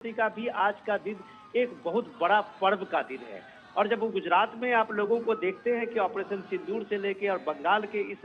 का भी आज का दिन एक बहुत बड़ा पर्व का दिन है। और जब वो गुजरात में आप लोगों को देखते हैं कि ऑपरेशन सिंदूर से लेके और बंगाल के इस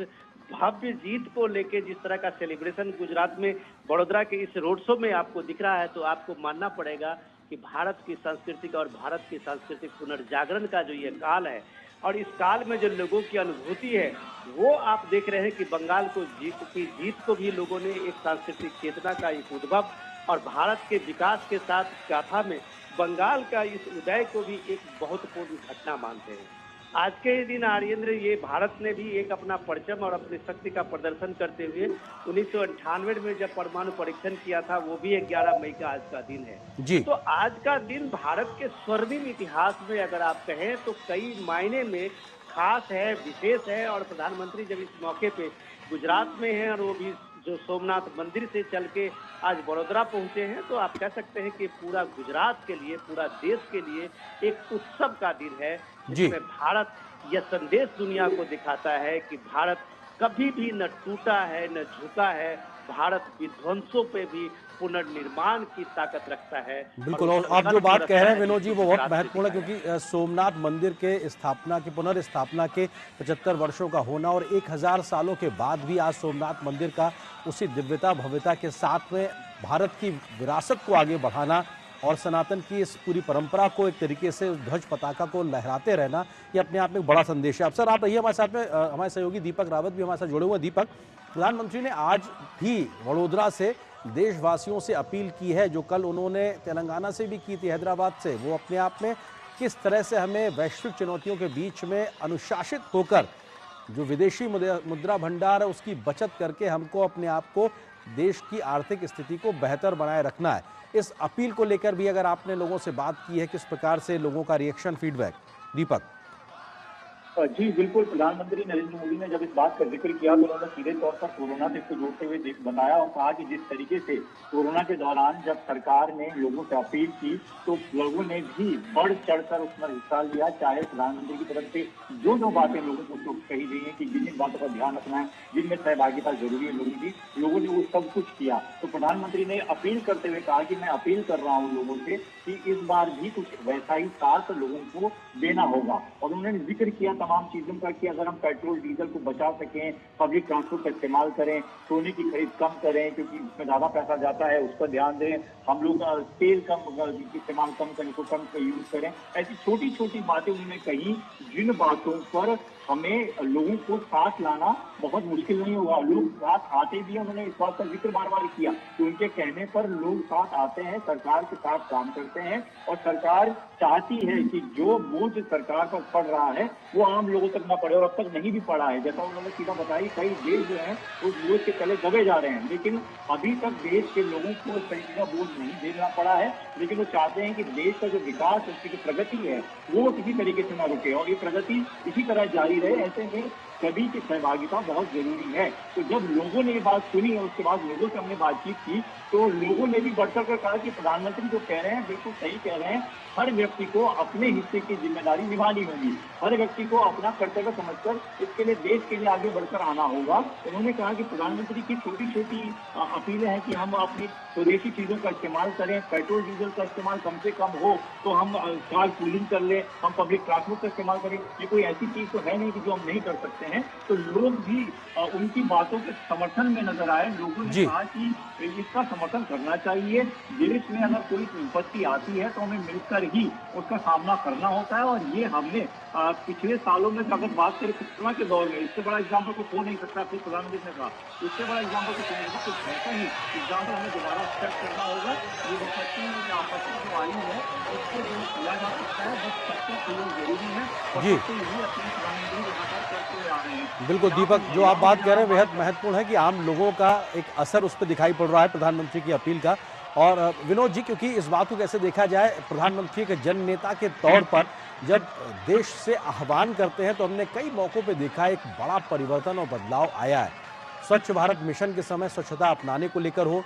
भव्य जीत को लेके जिस तरह का सेलिब्रेशन गुजरात में वडोदरा के इस रोड शो में आपको दिख रहा है, तो आपको मानना पड़ेगा कि भारत की सांस्कृतिक और भारत की सांस्कृतिक पुनर्जागरण का जो ये काल है और इस काल में जो लोगों की अनुभूति है, वो आप देख रहे हैं कि बंगाल को जीत को भी लोगों ने एक सांस्कृतिक चेतना का एक उद्भव और भारत के विकास के साथ गाथा में बंगाल का इस उदय को भी एक महत्वपूर्ण घटना मानते हैं। आज के ही दिन आर्येंद्र, ये भारत ने भी एक अपना परचम और अपनी शक्ति का प्रदर्शन करते हुए 1998 में जब परमाणु परीक्षण किया था, वो भी 11 मई का आज का दिन है जी। तो आज का दिन भारत के स्वर्णिम इतिहास में अगर आप कहें तो कई मायने में खास है, विशेष है। और प्रधानमंत्री जब इस मौके पे गुजरात में हैं और वो भी जो सोमनाथ मंदिर से चल के आज वडोदरा पहुंचे हैं, तो आप कह सकते हैं कि पूरा गुजरात के लिए, पूरा देश के लिए एक उत्सव का दिन है, जिसमें भारत यह संदेश दुनिया को दिखाता है कि भारत कभी भी न टूटा है न झुका है। भारत विध्वंसों पे भी पुनर्निर्माण की ताकत रखता है। बिल्कुल, और आप जो बात कह रहे हैं विनोद जी, वो बहुत महत्वपूर्ण है, क्योंकि सोमनाथ मंदिर के स्थापना के पुनर्स्थापना के 75 वर्षों का होना और 1000 सालों के बाद भी आज सोमनाथ मंदिर का उसी दिव्यता भव्यता के साथ में भारत की विरासत को आगे बढ़ाना और सनातन की इस पूरी परंपरा को एक तरीके से ध्वज पताका को लहराते रहना, ये अपने आप में एक बड़ा संदेश है। अब सर, आप रहिए हमारे साथ में, हमारे सहयोगी दीपक रावत भी हमारे साथ जुड़े हुए। दीपक, प्रधानमंत्री ने आज भी वडोदरा से देशवासियों से अपील की है, जो कल उन्होंने तेलंगाना से भी की थी, हैदराबाद से, वो अपने आप में किस तरह से हमें वैश्विक चुनौतियों के बीच में अनुशासित होकर जो विदेशी मुद्रा भंडार है उसकी बचत करके हमको अपने आप को, देश की आर्थिक स्थिति को बेहतर बनाए रखना है। इस अपील को लेकर भी अगर आपने लोगों से बात की है, किस प्रकार से लोगों का रिएक्शन, फीडबैक? दीपक जी बिल्कुल, प्रधानमंत्री नरेंद्र मोदी ने जब इस बात का जिक्र किया तो उन्होंने सीधे तौर पर कोरोना से इसको जोड़ते हुए बताया और कहा कि जिस तरीके से कोरोना के दौरान जब सरकार ने लोगों से अपील की तो लोगों ने भी बढ़ चढ़कर उसमें हिस्सा लिया। चाहे प्रधानमंत्री की तरफ से जो बातें लोगों को कही गई है कि जिन जिन बातों का ध्यान रखना है, जिनमें सहभागिता जरूरी है लोगों की, लोगों ने वो सब कुछ किया। तो प्रधानमंत्री ने अपील करते हुए कहा कि मैं अपील कर रहा हूँ लोगों से कि इस बार भी कुछ वैसा ही साथ लोगों को देना होगा। और उन्होंने जिक्र किया तमाम चीजों का कि अगर हम पेट्रोल डीजल को बचा सकें, पब्लिक ट्रांसपोर्ट का इस्तेमाल करें, सोने की खरीद कम करें क्योंकि उसमें ज्यादा पैसा जाता है, उस पर ध्यान दें, हम लोग तेल कम इस्तेमाल कम करें, तो कम यूज करें। ऐसी छोटी छोटी बातें उन्होंने कही, जिन बातों पर हमें लोगों को साथ लाना बहुत मुश्किल नहीं होगा। लोग साथ आते भी हैं। उन्होंने इस बात का जिक्र बार बार किया कि उनके कहने पर लोग साथ आते हैं, सरकार के साथ काम करते हैं और सरकार चाहती है कि जो बोझ सरकार पर पड़ रहा है वो आम लोगों तक न पड़े, और अब तक नहीं भी पड़ा है। जैसा उन्होंने सीधा बताया, कई देश जो है उस बोझ के तले दबे जा रहे हैं, लेकिन अभी तक देश के लोगों को इस तरीके का बोझ नहीं झेलना पड़ा है। लेकिन वो चाहते हैं कि देश का जो विकास, उसकी जो प्रगति है वो किसी तरीके से न रुके और ये प्रगति इसी तरह जारी रहे। ऐसे में सभी की सहभागिता बहुत जरूरी है। तो जब लोगों ने ये बात सुनी और उसके बाद लोगों से हमने बातचीत की तो लोगों ने भी बढ़कर कर कहा कि प्रधानमंत्री जो कह रहे हैं बिल्कुल सही कह रहे हैं। हर व्यक्ति को अपने हिस्से की जिम्मेदारी निभानी होगी, हर व्यक्ति को अपना कर्तव्य समझकर इसके लिए, देश के लिए आगे बढ़कर आना होगा। उन्होंने कहा कि प्रधानमंत्री की छोटी छोटी अपीलें हैं कि हम अपनी स्वदेशी चीजों का इस्तेमाल करें, पेट्रोल डीजल का इस्तेमाल कम से कम हो, तो हम कार पूलिंग कर ले, हम पब्लिक ट्रांसपोर्ट का इस्तेमाल करें। ये कोई ऐसी चीज तो है नहीं कि जो हम नहीं कर सकते हैं। तो लोग भी उनकी बातों के समर्थन में नजर आए। लोगों ने कहा कि इसका समर्थन करना चाहिए। देश में अगर कोई विपत्ति आती है तो हमें मिलकर ही उसका सामना करना होता है। और ये हमने पिछले सालों में अगर बात करें कोरोना के दौर में, इससे बड़ा एग्जाम्पल कुछ हो नहीं सकता। फिर प्रधानमंत्री ने कहा इससे बड़ा एग्जाम्पल कुछ हो नहीं सकता, कुछ ऐसा ही एग्जाम्पल हमें दोबारा सेट करना होगा। ये विपत्ति में आपत्ति जो आई है उसको जो किया जा सकता है, बस सबका सहयोग जरूरी है और यही अपने प्रधानमंत्री लगातार करते हुए आ रहे हैं। बिल्कुल दीपक, जो आप बात कह रहे हैं बेहद महत्वपूर्ण है कि आम लोगों का एक असर उस पर दिखाई पड़ रहा है प्रधानमंत्री की अपील का। और विनोद जी, क्योंकि इस बात को कैसे देखा जाए, प्रधानमंत्री के जन नेता के तौर पर जब देश से आह्वान करते हैं तो हमने कई मौकों पे देखा एक बड़ा परिवर्तन और बदलाव आया है। स्वच्छ भारत मिशन के समय स्वच्छता अपनाने को लेकर हो,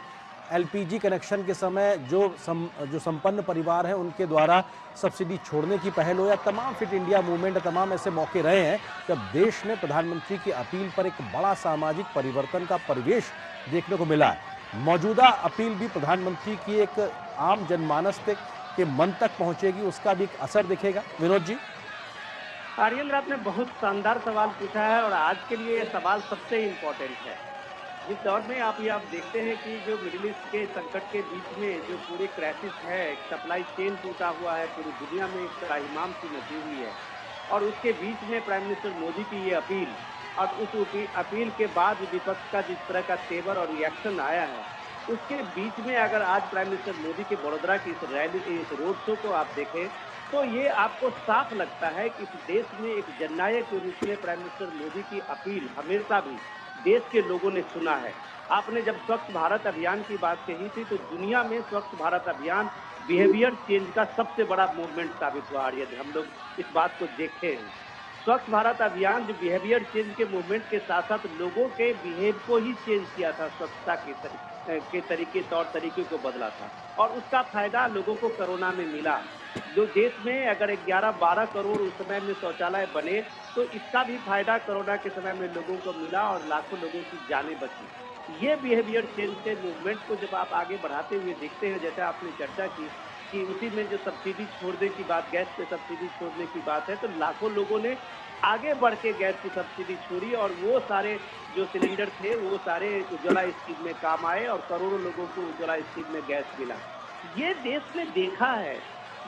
एलपीजी कनेक्शन के समय जो संपन्न परिवार हैं उनके द्वारा सब्सिडी छोड़ने की पहल हो, या तमाम फिट इंडिया मूवमेंट, तमाम ऐसे मौके रहे हैं जब देश में प्रधानमंत्री की अपील पर एक बड़ा सामाजिक परिवर्तन का परिवेश देखने को मिला है। मौजूदा अपील भी प्रधानमंत्री की एक आम जनमानस के मन तक पहुंचेगी, उसका भी एक असर दिखेगा? विनोद जी। आर्यन, आपने बहुत शानदार सवाल पूछा है और आज के लिए ये सवाल सबसे इम्पोर्टेंट है। जिस दौर में आप देखते हैं कि जो मिडिल ईस्ट के संकट के बीच में जो पूरे क्राइसिस है, सप्लाई चेन टूटा हुआ है, पूरी दुनिया में एक त्राहिमाम सी मची हुई है और उसके बीच में प्राइम मिनिस्टर मोदी की ये अपील और उस अपील के बाद विपक्ष का जिस तरह का तेवर और रिएक्शन आया है, उसके बीच में अगर आज प्राइम मिनिस्टर मोदी के वडोदरा की इस रैली, इस रोड शो को आप देखें तो ये आपको साफ लगता है कि इस देश में एक जननायक के रूप में प्राइम मिनिस्टर मोदी की अपील हमेशा भी देश के लोगों ने सुना है। आपने जब स्वच्छ भारत अभियान की बात कही थी तो दुनिया में स्वच्छ भारत अभियान बिहेवियर चेंज का सबसे बड़ा मूवमेंट साबित हुआ। यदि हम लोग इस बात को देखें, स्वच्छ भारत अभियान जो बिहेवियर चेंज के मूवमेंट के साथ साथ लोगों के बिहेव को ही चेंज किया था, स्वच्छता के तरीके तौर तरीके को बदला था और उसका फायदा लोगों को कोरोना में मिला। जो देश में अगर 11-12 करोड़ उस समय में शौचालय बने तो इसका भी फायदा कोरोना के समय में लोगों को मिला और लाखों लोगों की जानें बची। ये बिहेवियर चेंज के मूवमेंट को जब आप आगे बढ़ाते हुए देखते हैं, जैसे आपने चर्चा की कि उसी में जो सब्सिडी छोड़ने की बात, गैस पे सब्सिडी छोड़ने की बात है, तो लाखों लोगों ने आगे बढ़ के गैस की सब्सिडी छोड़ी और वो सारे जो सिलेंडर थे वो सारे उज्ज्वला स्कीम में काम आए और करोड़ों लोगं को उज्ज्वला स्कीम में गैस मिला। ये देश ने देखा है,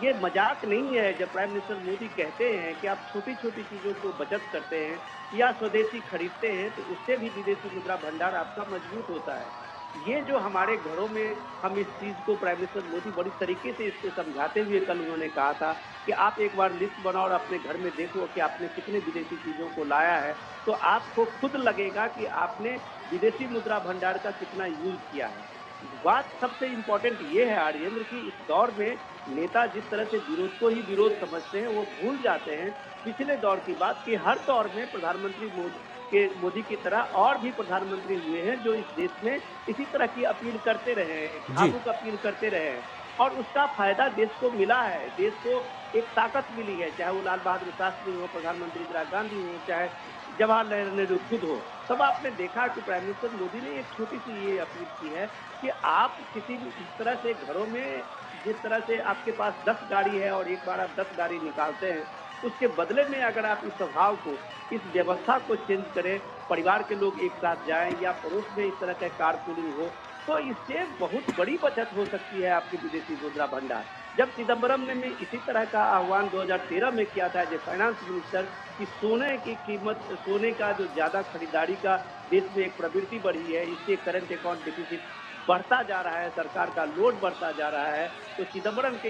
ये मजाक नहीं है। जब प्राइम मिनिस्टर मोदी कहते हैं कि आप छोटी-छोटी चीज़ों को बचत करते हैं या स्वदेशी खरीदते हैं तो उससे भी विदेशी मुद्रा भंडार आपका मजबूत होता है। ये जो हमारे घरों में हम इस चीज़ को प्राइम मिनिस्टर मोदी बड़ी तरीके से इसको समझाते हुए कल उन्होंने कहा था कि आप एक बार लिस्ट बनाओ और अपने घर में देखो कि आपने कितने विदेशी चीज़ों को लाया है, तो आपको खुद लगेगा कि आपने विदेशी मुद्रा भंडार का कितना यूज़ किया है। बात सबसे इम्पोर्टेंट ये है आर्येंद्र कि इस दौर में नेता जिस तरह से विरोध को ही विरोध समझते हैं, वो भूल जाते हैं पिछले दौर की बात कि हर दौर में प्रधानमंत्री मोदी की तरह और भी प्रधानमंत्री हुए हैं जो इस देश में इसी तरह की अपील करते रहे हैं, भावुक अपील करते रहे हैं और उसका फायदा देश को मिला है। देश को एक ताकत मिली है, चाहे वो लाल बहादुर शास्त्री हो, प्रधानमंत्री इंदिरा गांधी हो, चाहे जवाहरलाल नेहरू खुद हो। तब आपने देखा कि प्राइम मिनिस्टर मोदी ने एक छोटी सी ये अपील की है कि आप किसी भी इस तरह से घरों में जिस तरह से आपके पास 10 गाड़ी है और एक बार आप 10 गाड़ी निकालते हैं, उसके बदले में अगर आप इस स्वभाव को, इस व्यवस्था को चेंज करें, परिवार के लोग एक साथ जाएं या पड़ोस में इस तरह का कारपूलिंग हो, तो इससे बहुत बड़ी बचत हो सकती है आपकी विदेशी मुद्रा भंडार। जब चिदम्बरम ने इसी तरह का आह्वान 2013 में किया था एज फाइनेंस मिनिस्टर कि सोने की कीमत, सोने का जो ज़्यादा खरीदारी का देश में एक प्रवृत्ति बढ़ी है, इससे करंट अकाउंट डिफिसिट बढ़ता जा रहा है, सरकार का लोड बढ़ता जा रहा है, तो चिदम्बरम के